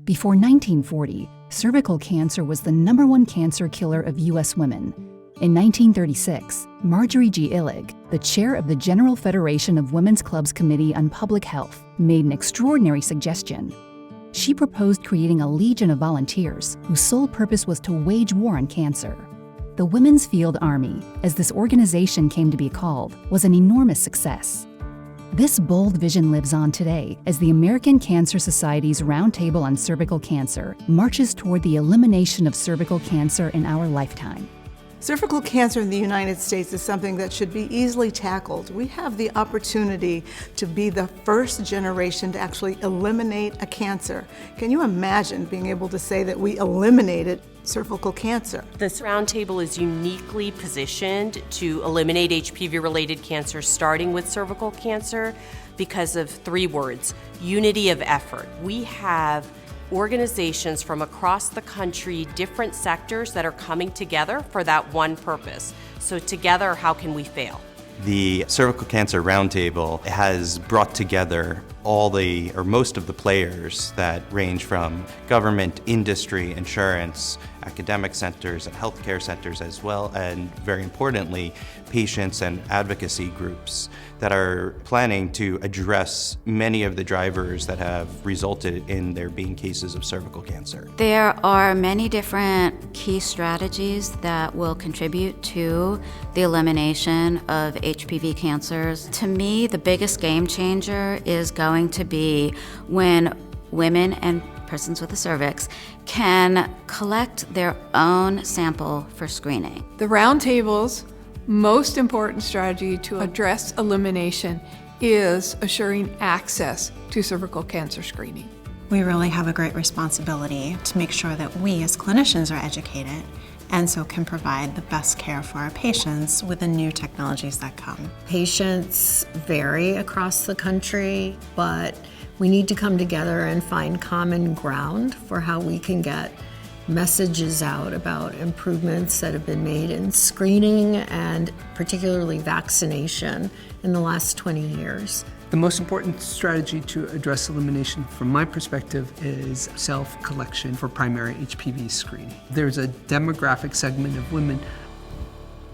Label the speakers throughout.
Speaker 1: Before 1940, cervical cancer was the #1 cancer killer of U.S. women. In 1936, Marjorie G. Illig, the chair of the General Federation of Women's Clubs Committee on Public Health, made an extraordinary suggestion. She proposed creating a legion of volunteers whose sole purpose was to wage war on cancer. The Women's Field Army, as this organization came to be called, was an enormous success. This bold vision lives on today as the American Cancer Society's Roundtable on Cervical Cancer marches toward the elimination of cervical cancer in our lifetime.
Speaker 2: Cervical cancer in the United States is something that should be easily tackled. We have the opportunity to be the first generation to actually eliminate a cancer. Can you imagine being able to say that we eliminated cervical cancer?
Speaker 3: This roundtable is uniquely positioned to eliminate HPV-related cancer, starting with cervical cancer, because of 3 words: unity of effort. We have organizations from across the country, different sectors that are coming together for that one purpose. So together, how can we fail?
Speaker 4: The Cervical Cancer Roundtable has brought together most of the players that range from government, industry, insurance, academic centers, and healthcare centers as well, and very importantly, patients and advocacy groups that are planning to address many of the drivers that have resulted in there being cases of cervical cancer.
Speaker 5: There are many different key strategies that will contribute to the elimination of HPV cancers. To me, the biggest game changer is going to be when women and persons with the cervix can collect their own sample for screening.
Speaker 6: The Roundtable's most important strategy to address elimination is assuring access to cervical cancer screening.
Speaker 7: We really have a great responsibility to make sure that we as clinicians are educated and so can provide the best care for our patients with the new technologies that come.
Speaker 8: Patients vary across the country, but we need to come together and find common ground for how we can get messages out about improvements that have been made in screening and particularly vaccination in the last 20 years.
Speaker 9: The most important strategy to address elimination from my perspective is self-collection for primary HPV screening. There's a demographic segment of women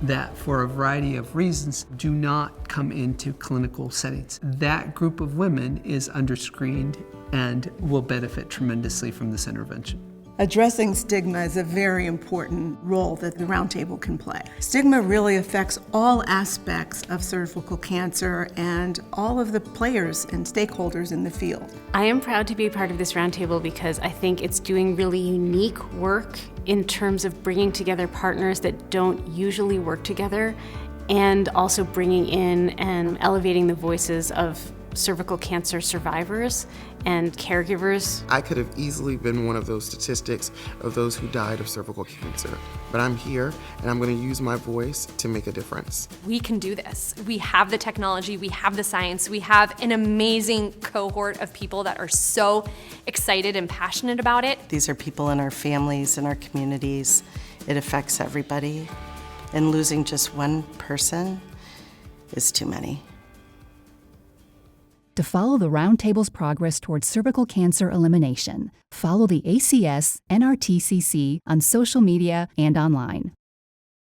Speaker 9: that for a variety of reasons do not come into clinical settings. That group of women is underscreened and will benefit tremendously from this intervention.
Speaker 2: Addressing stigma is a very important role that the Roundtable can play. Stigma really affects all aspects of cervical cancer and all of the players and stakeholders in the field.
Speaker 10: I am proud to be a part of this Roundtable because I think it's doing really unique work in terms of bringing together partners that don't usually work together, and also bringing in and elevating the voices of cervical cancer survivors and caregivers.
Speaker 11: I could have easily been one of those statistics of those who died of cervical cancer, but I'm here and I'm going to use my voice to make a difference.
Speaker 12: We can do this. We have the technology, we have the science, we have an amazing cohort of people that are so excited and passionate about it.
Speaker 13: These are people in our families, in our communities. It affects everybody, and losing just one person is too many.
Speaker 1: To follow the Roundtable's progress towards cervical cancer elimination, follow the ACS NRTCC on social media and online.